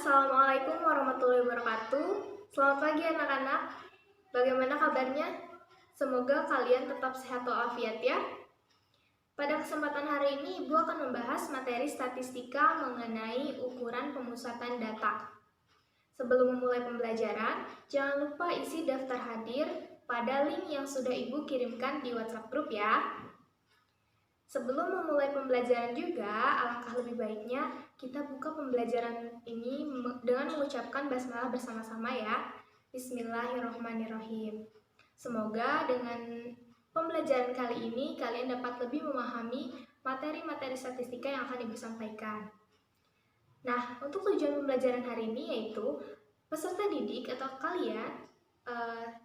Assalamualaikum warahmatullahi wabarakatuh. Selamat pagi anak-anak. Bagaimana kabarnya? Semoga kalian tetap sehat walafiat ya. Pada kesempatan hari ini, Ibu akan membahas materi statistika mengenai ukuran pemusatan data. Sebelum memulai pembelajaran, jangan lupa isi daftar hadir pada link yang sudah Ibu kirimkan di WhatsApp group ya. Sebelum memulai pembelajaran juga, alangkah lebih baiknya kita buka pembelajaran ini dengan mengucapkan basmalah bersama-sama ya. Bismillahirrahmanirrahim. Semoga dengan pembelajaran kali ini kalian dapat lebih memahami materi-materi statistika yang akan Ibu sampaikan. Nah, untuk tujuan pembelajaran hari ini yaitu peserta didik atau kalian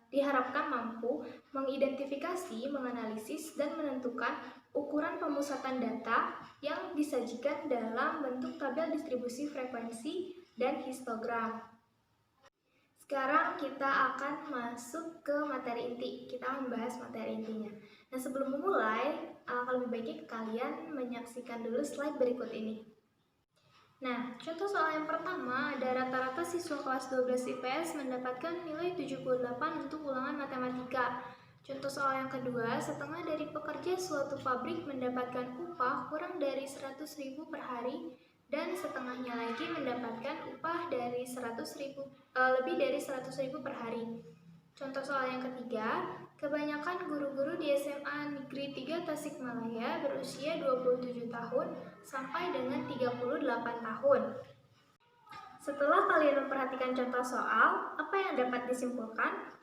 diharapkan mampu mengidentifikasi, menganalisis, dan menentukan ukuran pemusatan data yang disajikan dalam bentuk tabel distribusi frekuensi dan histogram. Sekarang kita akan masuk ke materi inti. Kita akan membahas materi intinya. Nah, sebelum memulai, lebih baiknya kalian menyaksikan dulu slide berikut ini. Nah, contoh soal yang pertama, ada rata-rata siswa kelas 12 IPS mendapatkan nilai 78 untuk ulangan matematika. Contoh soal yang kedua, setengah dari pekerja suatu pabrik mendapatkan upah kurang dari 100.000 per hari dan setengahnya lagi mendapatkan upah dari lebih dari 100.000 per hari. Contoh soal yang ketiga, kebanyakan guru-guru di SMA Negeri 3 Tasikmalaya berusia 27 tahun sampai dengan 38 tahun. Setelah kalian memperhatikan contoh soal, apa yang dapat disimpulkan?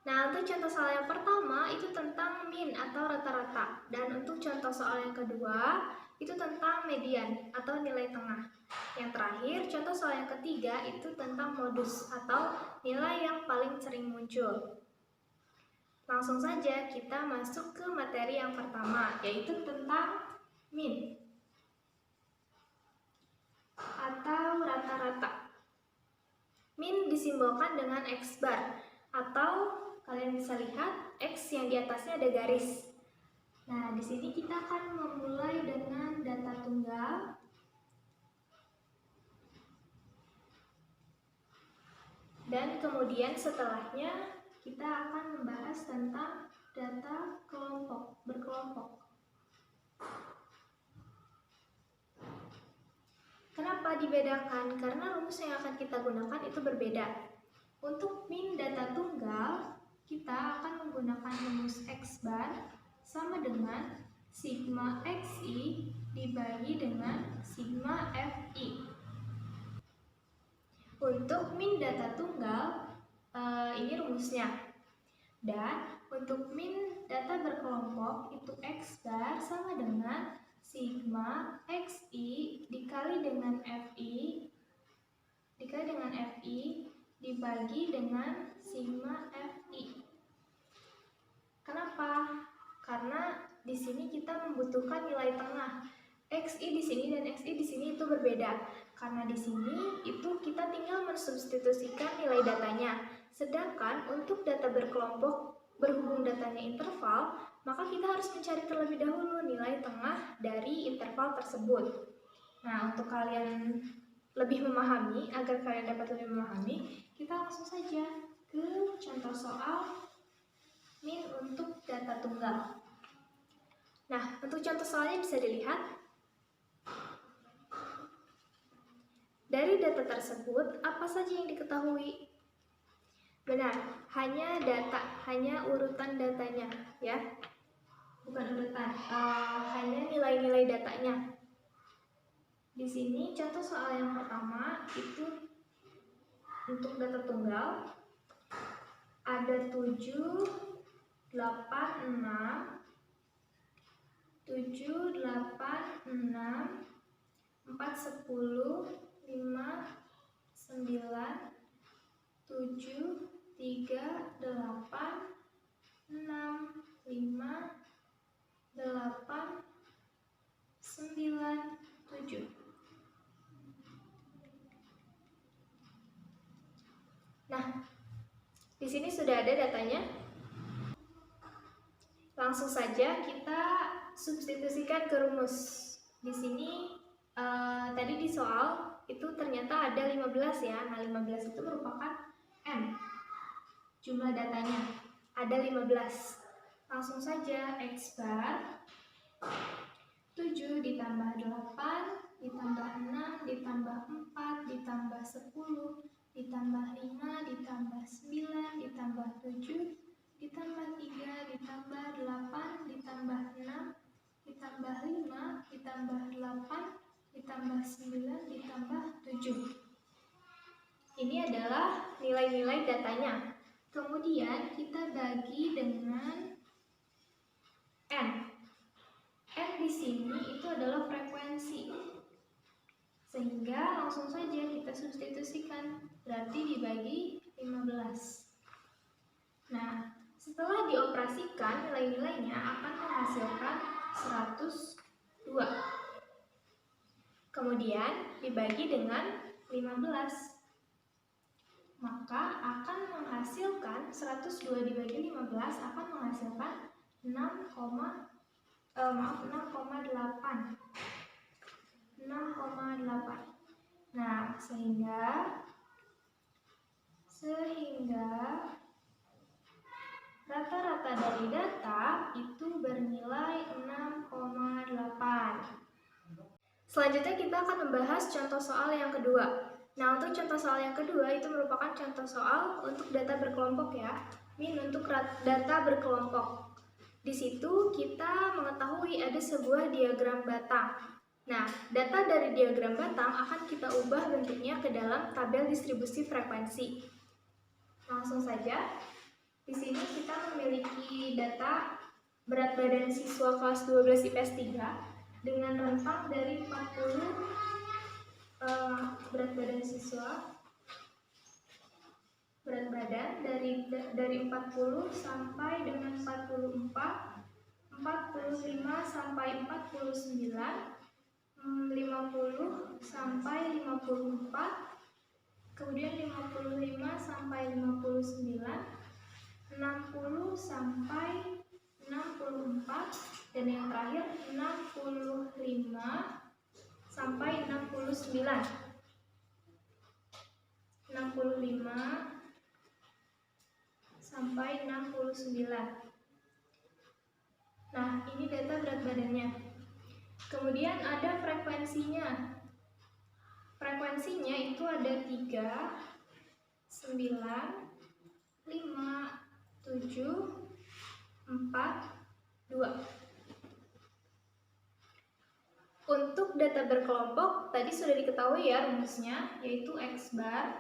Nah, untuk contoh soal yang pertama itu tentang mean atau rata-rata, dan untuk contoh soal yang kedua itu tentang median atau nilai tengah. Yang terakhir, contoh soal yang ketiga itu tentang modus atau nilai yang paling sering muncul. Langsung saja kita masuk ke materi yang pertama, yaitu tentang mean atau rata-rata. Mean disimbolkan dengan X bar, atau kalian bisa lihat X yang di atasnya ada garis. Nah, di sini kita akan memulai dengan data tunggal. Dan kemudian setelahnya kita akan membahas tentang data berkelompok. Kenapa dibedakan? Karena rumus yang akan kita gunakan itu berbeda. Untuk mean data tunggal, kita akan menggunakan rumus X bar sama dengan sigma XI dibagi dengan sigma FI. Untuk mean data tunggal, ini rumusnya. Dan untuk mean data berkelompok, itu X bar sama dengan sigma XI dikali dengan FI dibagi dengan sigma FI. Kenapa? Karena di sini kita membutuhkan nilai tengah. XI di sini dan XI di sini itu berbeda. Karena di sini itu kita tinggal mensubstitusikan nilai datanya. Sedangkan untuk data berkelompok berhubung datanya interval, maka kita harus mencari terlebih dahulu nilai tengah dari interval tersebut. Nah, untuk kalian lebih memahami, agar kalian dapat lebih memahami, kita langsung saja ke contoh soal mean untuk data tunggal. Nah, untuk contoh soalnya bisa dilihat. Dari data tersebut, apa saja yang diketahui? Benar, hanya data, hanya urutan datanya, ya. Bukan urutan, hanya nilai-nilai datanya. Di sini contoh soal yang pertama itu untuk data tunggal ada 7, 8, 6, 7, 8, 6, 4, 10, 5, 9, 7, 3, 8, 6, 5, 8, 9, 7. Nah, di sini sudah ada datanya. Langsung saja kita substitusikan ke rumus. Di sini tadi di soal itu ternyata ada 15 ya. Nah, 15 itu merupakan N. Jumlah datanya ada 15. Langsung saja X bar 7 ditambah 8 ditambah 6 ditambah 4 ditambah 10 ditambah 5 ditambah 9 ditambah 7 ditambah 3 ditambah 8 ditambah 6 ditambah 5 ditambah 8 ditambah 9 ditambah 7. Ini adalah nilai-nilai datanya. Kemudian kita bagi dengan N. N di sini itu adalah frekuensi. Sehingga langsung saja kita substitusikan. Berarti dibagi 15. Nah, setelah dioperasikan, nilai-nilainya akan menghasilkan 102. Kemudian dibagi dengan 15. Maka akan menghasilkan 102 dibagi 15 akan menghasilkan 6,8. Nah, sehingga rata-rata dari data itu bernilai 6,8. Selanjutnya kita akan membahas contoh soal yang kedua. Nah, untuk contoh soal yang kedua itu merupakan contoh soal untuk data berkelompok ya. Min untuk data berkelompok. Di situ kita mengetahui ada sebuah diagram batang. Nah, data dari diagram batang akan kita ubah bentuknya ke dalam tabel distribusi frekuensi. Langsung saja. Di sini kita memiliki data berat badan siswa kelas 12 IPS 3 dengan rentang dari 40 berat badan siswa dari 40 sampai dengan 44, 45 sampai 49, 50 sampai 54, kemudian 55 sampai 59, 60 sampai 64, dan yang terakhir 65 sampai 69. 65 sampai 69. Nah, ini data berat badannya. Kemudian ada frekuensinya. Frekuensinya itu ada 3, 9, 5, 7, 4, 2. Untuk data berkelompok, tadi sudah diketahui ya rumusnya, yaitu X bar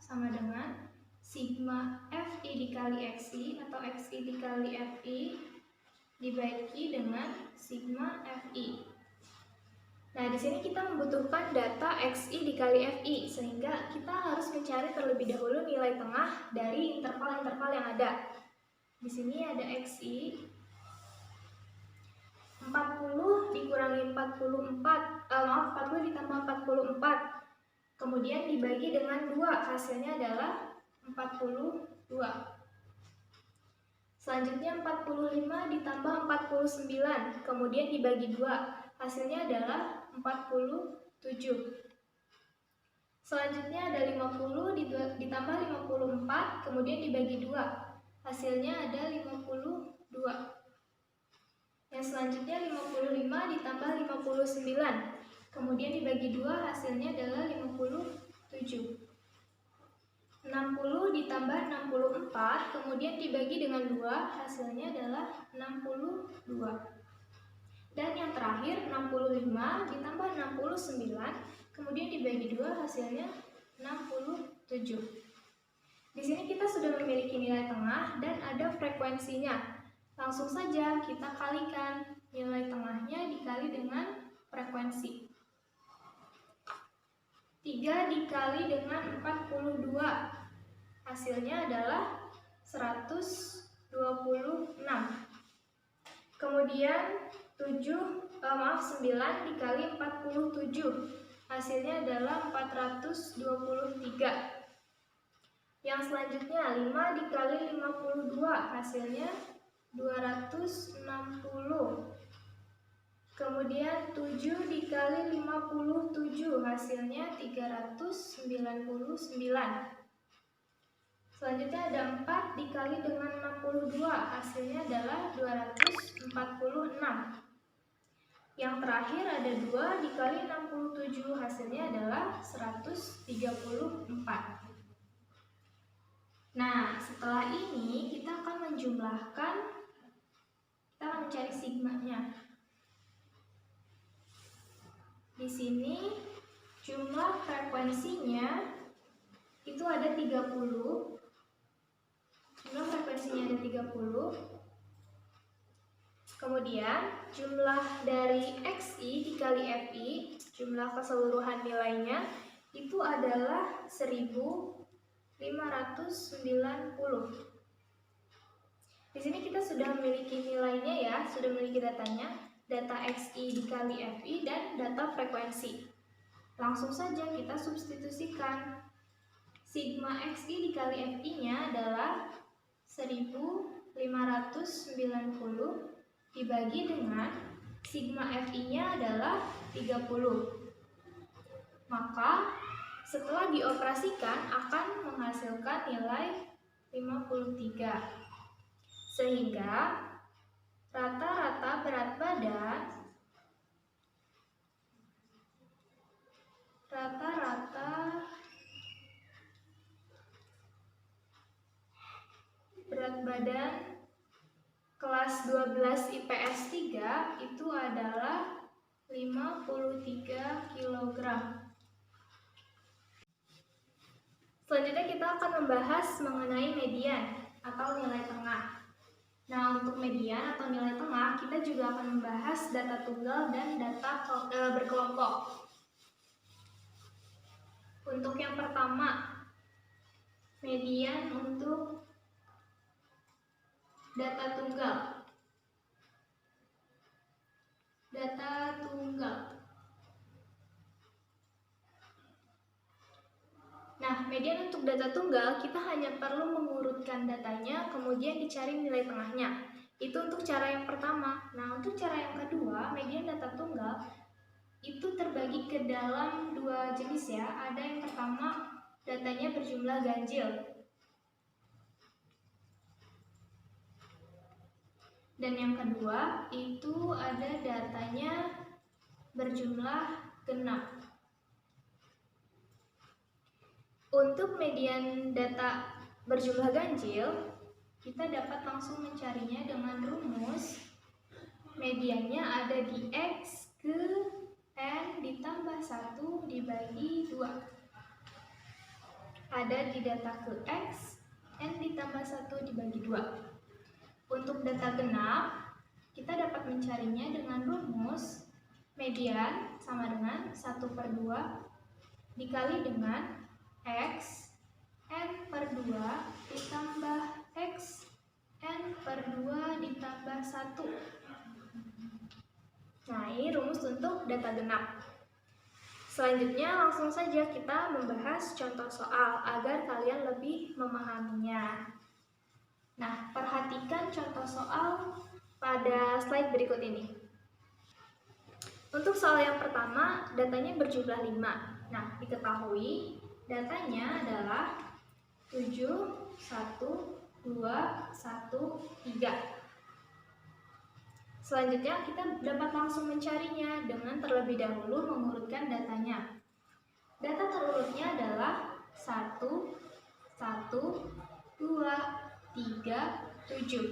sama dengan sigma Fi dikali Xi atau Xi dikali Fi dibagi dengan sigma Fi. Nah, di sini kita membutuhkan data Xi dikali Fi, sehingga kita harus mencari terlebih dahulu nilai tengah dari interval-interval yang ada. Di sini ada Xi 40 dikurangi 40 ditambah 44. Kemudian dibagi dengan 2, hasilnya adalah 42. Selanjutnya 45 ditambah 49, kemudian dibagi 2, hasilnya adalah 47. Selanjutnya ada 50 ditambah 54, kemudian dibagi 2, hasilnya ada 52. Yang selanjutnya 55 ditambah 59, kemudian dibagi 2, hasilnya adalah 57. 60 ditambah 64, kemudian dibagi dengan 2, hasilnya adalah 62. Dan yang terakhir 65 ditambah 69, kemudian dibagi 2, hasilnya 67. Di sini kita sudah memiliki nilai tengah dan ada frekuensinya. Langsung saja kita kalikan nilai tengahnya dikali dengan frekuensi. 3 dikali dengan 42, hasilnya adalah 126. Kemudian 9 dikali 47, hasilnya adalah 423. Yang selanjutnya 5 dikali 52, hasilnya 260. Kemudian 7 dikali 57 hasilnya 399. Selanjutnya ada 4 dikali dengan 62 hasilnya adalah 246. Yang terakhir ada 2 dikali 67 hasilnya adalah 134. Nah, setelah ini kita akan menjumlahkan, kita akan mencari sigmanya. Di sini jumlah frekuensinya itu ada 30. Jumlah frekuensinya ada 30. Kemudian jumlah dari XI dikali FI, jumlah keseluruhan nilainya itu adalah 1590. Di sini kita sudah memiliki nilainya ya, sudah memiliki datanya, data XI dikali FI dan data frekuensi. Langsung saja kita substitusikan. Sigma XI dikali FI-nya adalah 1590 dibagi dengan sigma FI-nya adalah 30. Maka setelah dioperasikan akan menghasilkan nilai 53. Sehingga rata-rata berat badan kelas 12 IPS 3 itu adalah 53 kg. Selanjutnya kita akan membahas mengenai median atau nilai tengah. Nah, untuk median atau nilai tengah, kita juga akan membahas data tunggal dan data berkelompok. Untuk yang pertama, median untuk data tunggal. Nah, median untuk data tunggal, kita hanya perlu mengurutkan datanya, kemudian dicari nilai tengahnya. Itu untuk cara yang pertama. Nah, untuk cara yang kedua, median data tunggal itu terbagi ke dalam dua jenis ya. Ada yang pertama, datanya berjumlah ganjil. Dan yang kedua, itu ada datanya berjumlah genap. Untuk median data berjumlah ganjil, kita dapat langsung mencarinya dengan rumus. Mediannya ada di X ke N ditambah 1 dibagi 2. Ada di data ke X, N ditambah 1 dibagi 2. Untuk data genap, kita dapat mencarinya dengan rumus median sama dengan 1/2 dikali dengan X N per 2 ditambah X N per 2 ditambah 1. Nah, ini rumus untuk data genap. Selanjutnya langsung saja kita membahas contoh soal agar kalian lebih memahaminya. Nah, perhatikan contoh soal pada slide berikut ini. Untuk soal yang pertama, datanya berjumlah 5. Nah, diketahui datanya adalah 7, 1, 2, 1, 3. Selanjutnya kita dapat langsung mencarinya dengan terlebih dahulu mengurutkan datanya. Data terurutnya adalah 1, 1, 2, 3, 7.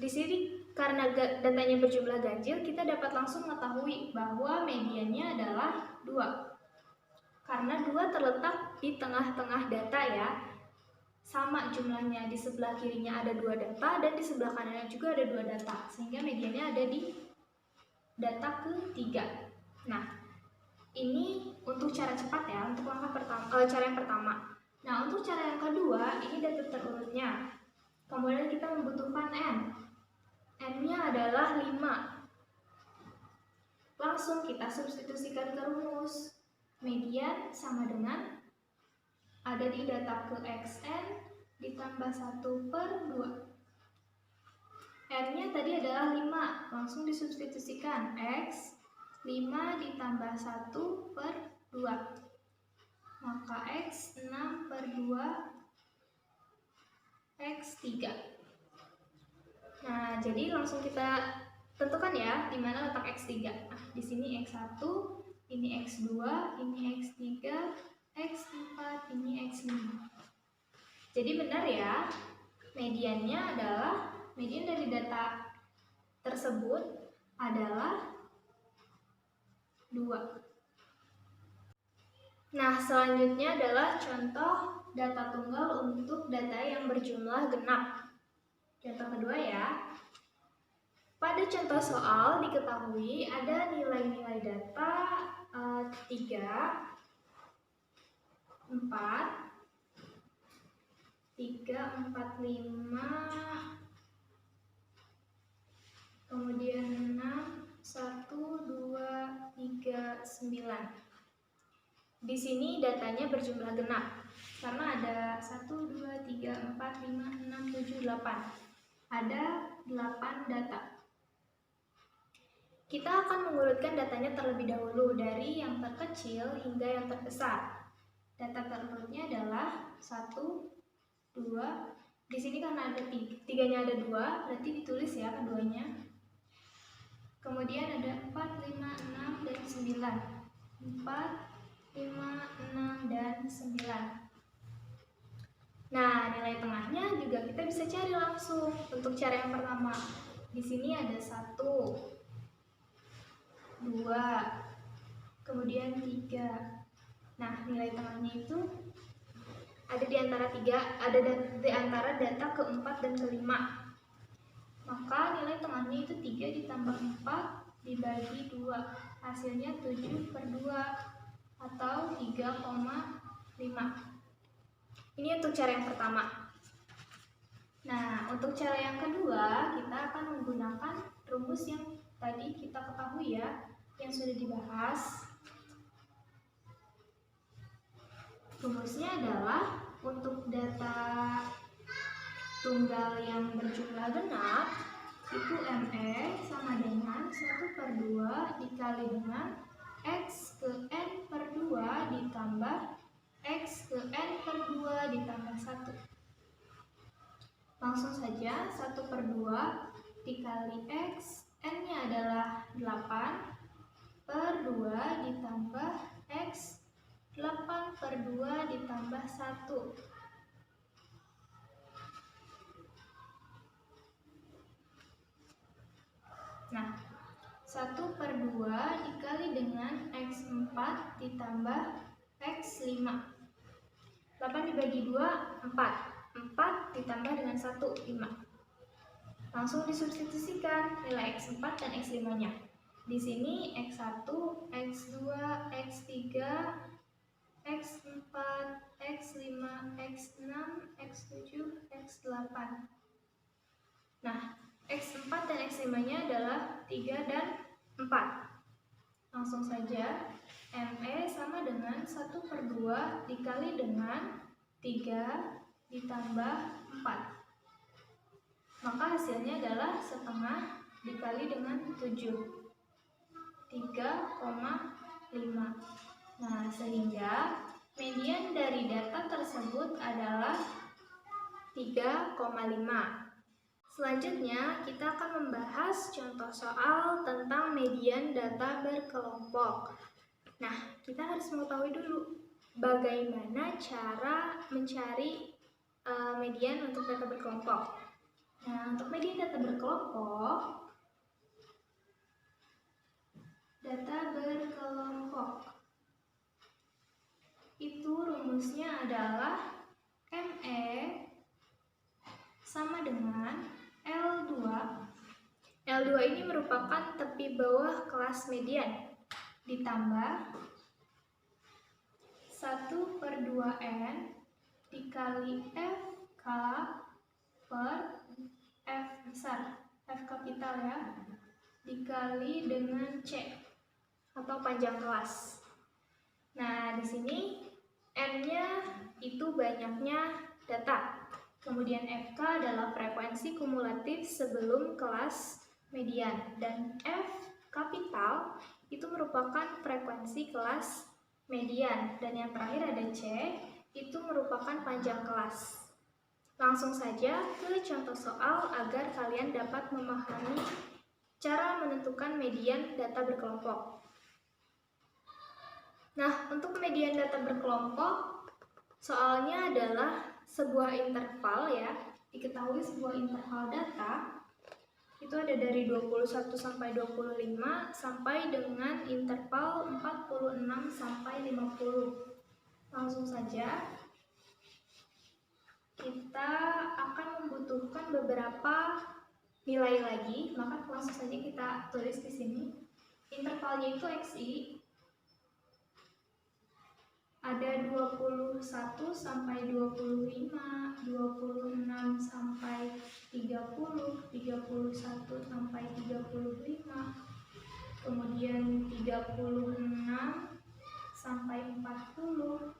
Di sini karena datanya berjumlah ganjil, kita dapat langsung mengetahui bahwa mediannya adalah 2. Karena 2 terletak di tengah-tengah data ya, sama jumlahnya, di sebelah kirinya ada 2 data dan di sebelah kanannya juga ada 2 data, sehingga mediannya ada di data ketiga. Nah, ini untuk cara cepat ya, untuk langkah pertama, cara yang pertama. Nah, untuk cara yang kedua, ini data terurutnya. Kemudian kita membutuhkan N. N-nya adalah 5. Langsung kita substitusikan ke rumus. Median sama dengan ada di data ke XN ditambah 1/2. N-nya tadi adalah 5, langsung disubstitusikan. X 5 ditambah 1 per 2. Maka X 6 per 2, X 3. Nah, jadi langsung kita tentukan ya, di mana letak X3. Nah, di sini X1, ini X2, ini X3, X4, ini X5. Jadi benar ya, mediannya adalah, median dari data tersebut adalah 2. Nah, selanjutnya adalah contoh data tunggal untuk data yang berjumlah genap. Contoh kedua ya. Pada contoh soal diketahui ada nilai-nilai data 3, 4, 5, kemudian 6, 1, 2, 3, 9. Di sini datanya berjumlah genap karena ada 1, 2, 3, 4, 5, 6, 7, 8. Ada 8 data. Kita akan mengurutkan datanya terlebih dahulu dari yang terkecil hingga yang terbesar. Data terurutnya adalah 1, 2. Di sini karena ada 3-nya ada 2, berarti ditulis ya keduanya. Kemudian ada 4, 5, 6, dan 9. 4, 5, 6, dan 9. Nah, nilai tengahnya juga kita bisa cari langsung. Untuk cara yang pertama, di sini ada 1, 2, kemudian 3. Nah, nilai tengahnya itu ada di antara di antara data keempat dan kelima. Maka nilai tengahnya itu 3 ditambah 4 dibagi 2. Hasilnya 7 per 2. Atau 3,5. Ini untuk cara yang pertama. Nah, untuk cara yang kedua, kita akan menggunakan rumus yang tadi kita ketahui ya, yang sudah dibahas. Rumusnya adalah untuk data tunggal yang berjumlah genap, itu ME sama dengan 1 per 2 dikali dengan X ke N per 2 ditambah X ke N per 2 ditambah 1. Langsung saja 1 per 2 dikali X, N-nya adalah 8 per 2 ditambah X, 8 per 2 ditambah 1. Nah, 1 per 2 dikali dengan X4 ditambah X5. 8 dibagi 2, 4. 4 ditambah dengan 1, 5. Langsung disubstitusikan nilai X4 dan X5-nya. Di sini X1, X2, X3, X4, X5, X6, X7, X8. Nah, X4 dan X5-nya adalah 3 dan 4. Langsung saja, ME sama dengan 1 per 2 dikali dengan 3 ditambah 4. Maka hasilnya adalah setengah dikali dengan 7. 3,5. Nah, sehingga median dari data tersebut adalah 3,5. Selanjutnya, kita akan membahas contoh soal tentang median data berkelompok. Nah, kita harus mengetahui dulu bagaimana cara mencari median untuk data berkelompok. Nah, untuk median data berkelompok, itu rumusnya adalah ME sama dengan L2. L2 ini merupakan tepi bawah kelas median ditambah 1 per 2N dikali FK per F besar, F kapital ya, dikali dengan C atau panjang kelas. Nah, di sini N-nya itu banyaknya data. Kemudian FK adalah frekuensi kumulatif sebelum kelas median, dan F kapital itu merupakan frekuensi kelas median, dan yang terakhir ada C itu merupakan panjang kelas. Langsung saja ke contoh soal agar kalian dapat memahami cara menentukan median data berkelompok. Nah, untuk median data berkelompok, soalnya adalah sebuah interval ya. Diketahui sebuah interval data itu ada dari 21 sampai 25 sampai dengan interval 46 sampai 50. Langsung saja kita akan membutuhkan beberapa nilai lagi, maka langsung saja kita tulis di sini. Intervalnya itu XI ada 21 sampai 25, 26 sampai 30, 31 sampai 35, kemudian 36 sampai 40,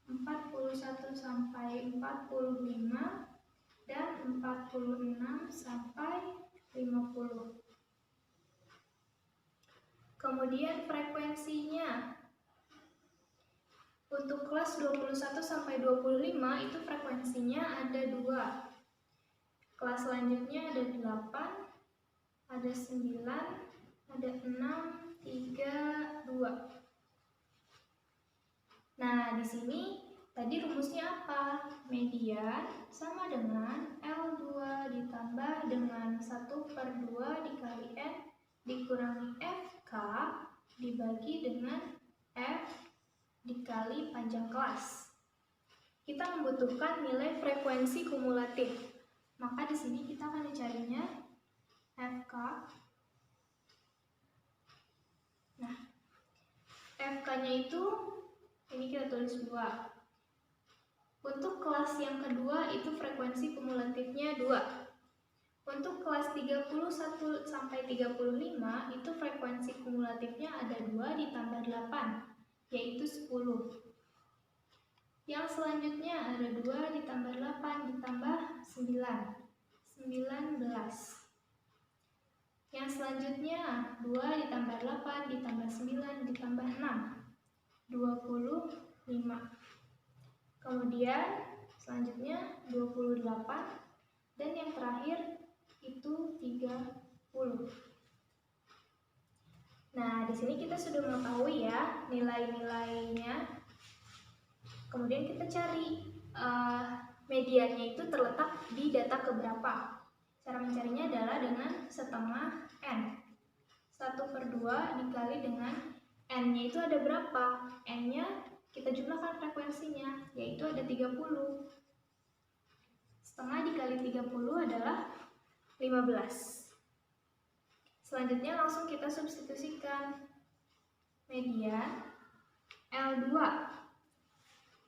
41 sampai 45, dan 46 sampai 50. Kemudian frekuensinya. Untuk kelas 21 sampai 25 itu frekuensinya ada 2. Kelas selanjutnya ada 8, ada 9, ada 6, 3, 2. Nah, di sini tadi rumusnya apa? Median sama dengan L2 ditambah dengan 1/2 dikali N dikurangi FK dibagi dengan F dikali panjang kelas. Kita membutuhkan nilai frekuensi kumulatif. Maka di sini kita akan mencarinya FK. Nah, FK-nya itu ini kita tulis 2. Untuk kelas yang kedua itu frekuensi kumulatifnya 2. Untuk kelas 31 sampai 35 itu frekuensi kumulatifnya ada 2 ditambah 8. Yaitu 10. Yang selanjutnya ada 2 ditambah 8 ditambah 9, 19. Yang selanjutnya 2 ditambah 8 ditambah 9 ditambah 6, 25. Kemudian selanjutnya 28, dan yang terakhir itu 30. Nah, di sini kita sudah mengetahui ya nilai-nilainya. Kemudian kita cari mediannya itu terletak di data keberapa. Cara mencarinya adalah dengan setengah N. 1/2 dikali dengan N-nya itu ada berapa? N-nya kita jumlahkan frekuensinya, yaitu ada 30. Setengah dikali 30 adalah 15. Selanjutnya langsung kita substitusikan median L2.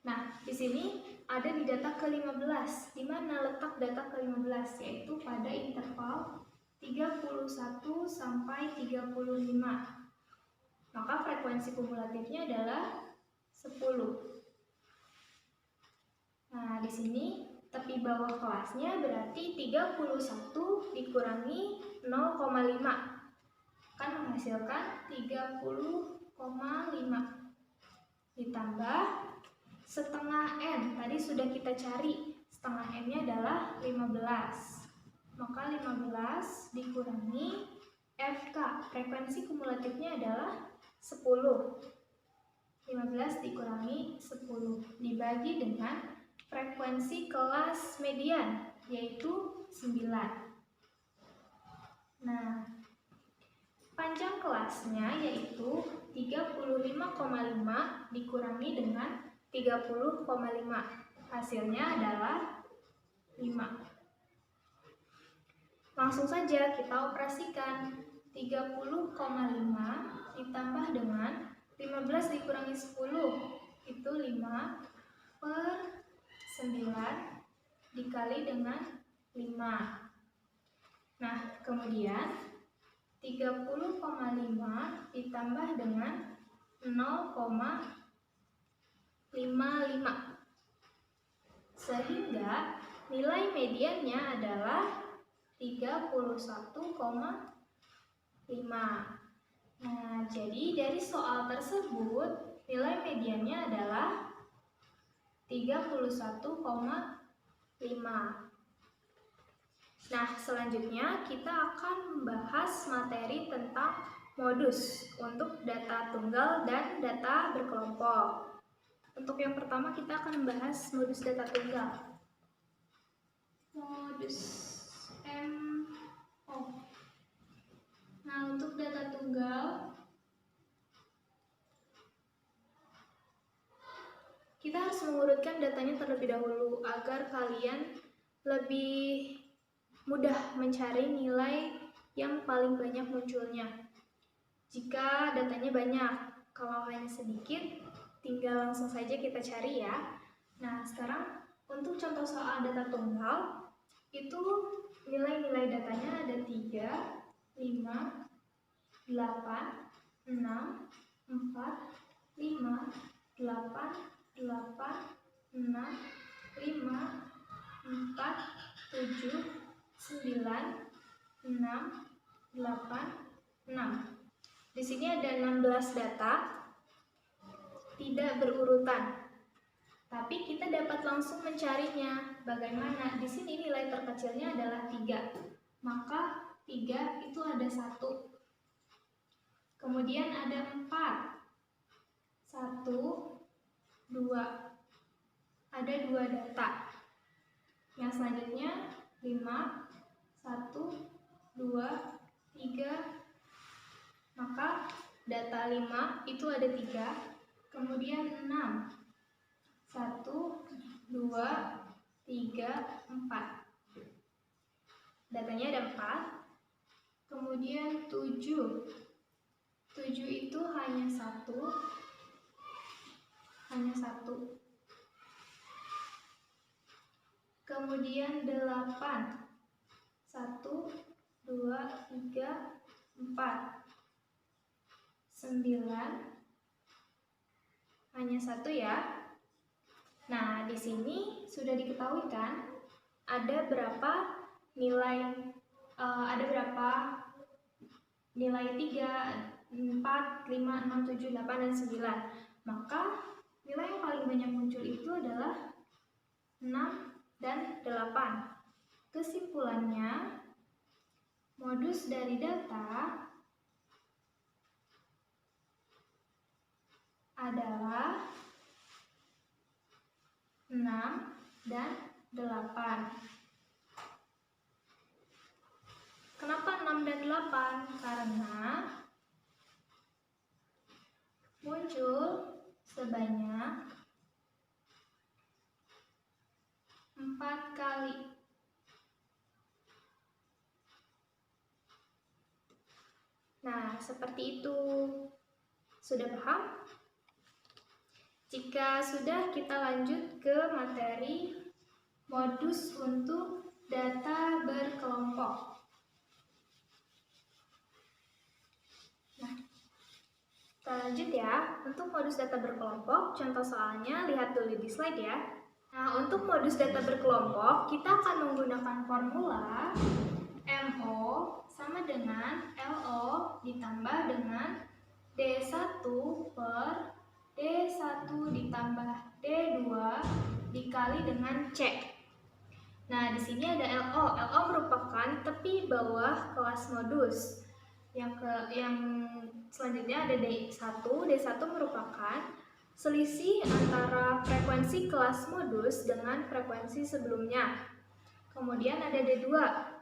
Nah, di sini ada di data ke-15. Di mana letak data ke-15? Yaitu pada interval 31 sampai 35. Maka frekuensi kumulatifnya adalah 10. Nah, di sini tepi bawah kelasnya berarti 31 dikurangi 0,5 akan menghasilkan 30,5 ditambah setengah N. Tadi sudah kita cari, setengah N-nya adalah 15. Maka 15 dikurangi FK, frekuensi kumulatifnya adalah 10. 15 dikurangi 10 dibagi dengan frekuensi kelas median, yaitu 9. Nah, panjang kelasnya yaitu 35,5 dikurangi dengan 30,5. Hasilnya adalah 5. Langsung saja kita operasikan. 30,5 ditambah dengan 15 dikurangi 10 itu 5/9 dikali dengan 5. Nah, kemudian 30,5 ditambah dengan 0,55. Sehingga nilai mediannya adalah 31,5. 5. Nah, jadi dari soal tersebut nilai mediannya adalah 31,5. Nah, selanjutnya kita akan membahas materi tentang modus untuk data tunggal dan data berkelompok. Untuk yang pertama kita akan membahas modus data tunggal. Modus MO. Nah, untuk data tunggal kita harus mengurutkan datanya terlebih dahulu agar kalian lebih mudah mencari nilai yang paling banyak munculnya. Jika datanya banyak, kalau hanya sedikit, tinggal langsung saja kita cari ya. Nah, sekarang untuk contoh soal data tunggal, itu nilai-nilai datanya ada 3, 5, 8, 6, 4, 5, 8, 8, 6, 5, 4, 7, 9, 6, 8, 6. Di sini ada 16 data, tidak berurutan. Tapi kita dapat langsung mencarinya. Bagaimana? Di sini nilai terkecilnya adalah 3. Maka 3 itu ada 1. Kemudian ada 4. 1, 2. Ada 2 data. Yang selanjutnya 5, 1, 2, 3. Maka data 5 itu ada 3. Kemudian 6. 1, 2, 3, 4. Datanya ada 4. Kemudian 7. 7 itu hanya 1. Hanya 1. Kemudian 8. 1, 2, 3, 4. 9. Hanya 1 ya. Nah, di sini sudah diketahui kan ada berapa nilai 3, 4, 5, 6, 7, 8, dan 9. Maka nilai yang paling banyak muncul itu adalah 6 dan 8. Kesimpulannya, modus dari data adalah 6 dan 8. Kenapa 6 dan 8? Karena muncul sebanyak 4 kali. Nah, seperti itu. Sudah paham? Jika sudah, kita lanjut ke materi modus untuk data berkelompok. Nah, kita lanjut ya. Untuk modus data berkelompok, contoh soalnya lihat dulu di slide ya. Nah, untuk modus data berkelompok, kita akan menggunakan formula MO sama dengan LO ditambah dengan D1 per D1 ditambah D2 dikali dengan C. Nah, di sini ada LO. LO merupakan tepi bawah kelas modus. Yang selanjutnya ada D1. D1 merupakan selisih antara frekuensi kelas modus dengan frekuensi sebelumnya. Kemudian ada D2.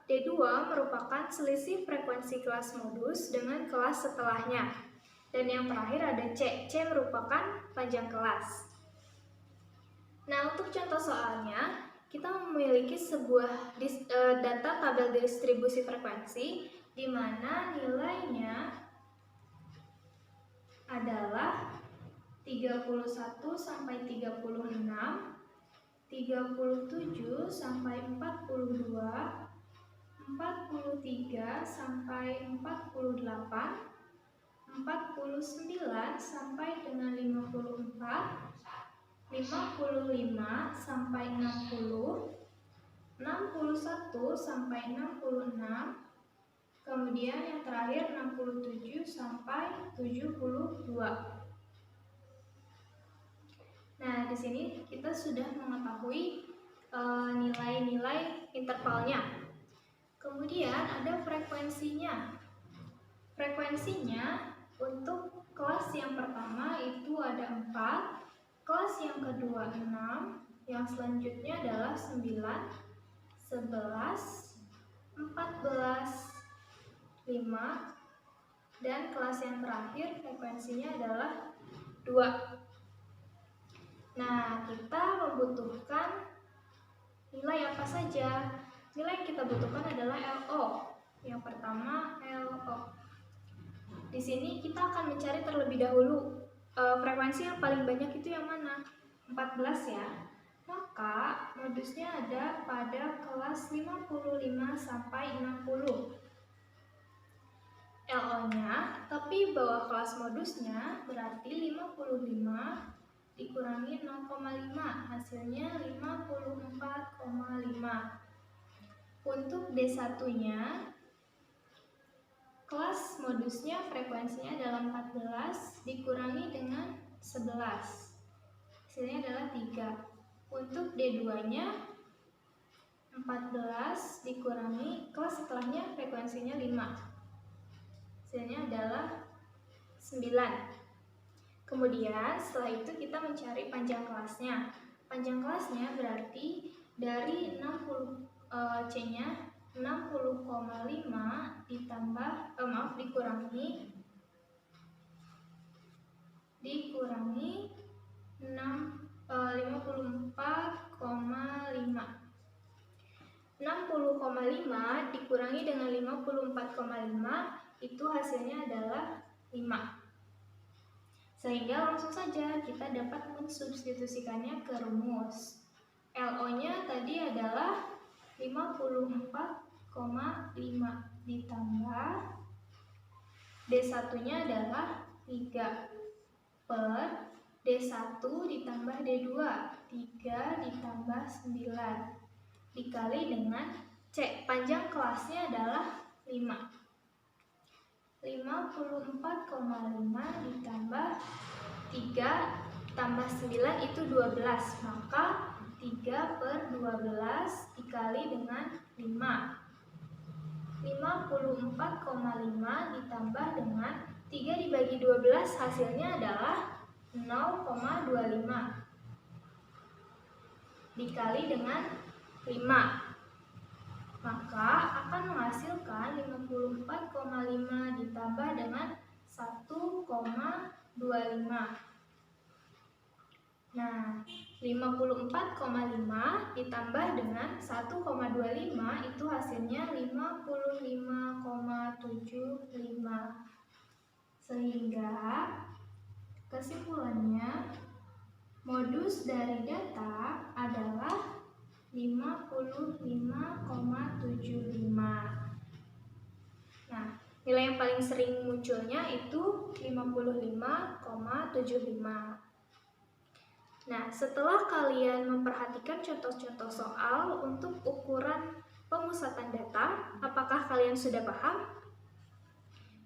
D2 merupakan selisih frekuensi kelas modus dengan kelas setelahnya. Dan yang terakhir ada C. C merupakan panjang kelas. Nah, untuk contoh soalnya, kita memiliki sebuah data tabel distribusi frekuensi di mana nilainya adalah 31 sampai 36, 37 sampai 42, 43 sampai 48, 49 sampai dengan 54, 55 sampai 60, 61 sampai 66, Kemudian yang terakhir 67 sampai 72. Nah, di sini kita sudah mengetahui nilai-nilai intervalnya. Kemudian ada frekuensinya. Frekuensinya untuk kelas yang pertama itu ada 4, kelas yang kedua 6, yang selanjutnya adalah 9, 11, 14, 5, dan kelas yang terakhir frekuensinya adalah 2. Nah, kita membutuhkan nilai apa saja? Nilai yang kita butuhkan adalah LO. Yang pertama LO. Di sini kita akan mencari terlebih dahulu frekuensi yang paling banyak itu yang mana? 14 ya. Maka modusnya ada pada kelas 55 sampai 60. LO-nya, tapi bawah kelas modusnya berarti 55 dikurangi 0,5, hasilnya 54,5. Untuk D1-nya, kelas modusnya frekuensinya adalah 14 dikurangi dengan 11, hasilnya adalah 3. Untuk D2-nya, 14 dikurangi kelas setelahnya frekuensinya 5, hasilnya adalah 9. Kemudian setelah itu kita mencari panjang kelasnya. Panjang kelasnya berarti dari 60 C-nya 60,5 ditambah dikurangi 54,5. 60,5 dikurangi dengan 54,5 itu hasilnya adalah 5. Sehingga langsung saja kita dapat mensubstitusikannya ke rumus. LO-nya tadi adalah 54,5 ditambah D1-nya adalah 3 per D1 ditambah D2, 3 ditambah 9 dikali dengan C. Panjang kelasnya adalah 5. 54,5 ditambah 3 tambah 9 itu 12, maka 3 per 12 dikali dengan 5. 54,5 ditambah dengan 3 dibagi 12 hasilnya adalah 0,25 dikali dengan 5. Maka akan menghasilkan 54,5 ditambah dengan 1,25. Nah, 54,5 ditambah dengan 1,25 itu hasilnya 55,75. Sehingga kesimpulannya modus dari data adalah 55,75. Nah, nilai yang paling sering munculnya itu 55,75. Nah, setelah kalian memperhatikan contoh-contoh soal untuk ukuran pemusatan data, apakah kalian sudah paham?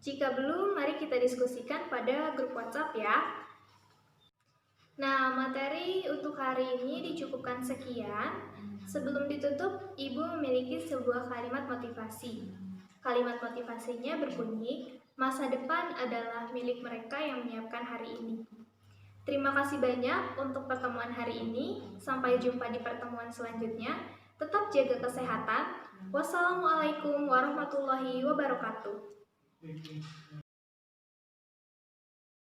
Jika belum, mari kita diskusikan pada grup WhatsApp ya. Nah, materi untuk hari ini dicukupkan sekian. Sebelum ditutup, Ibu memiliki sebuah kalimat motivasi. Kalimat motivasinya berbunyi, masa depan adalah milik mereka yang menyiapkan hari ini. Terima kasih banyak untuk pertemuan hari ini. Sampai jumpa di pertemuan selanjutnya. Tetap jaga kesehatan. Wassalamualaikum warahmatullahi wabarakatuh.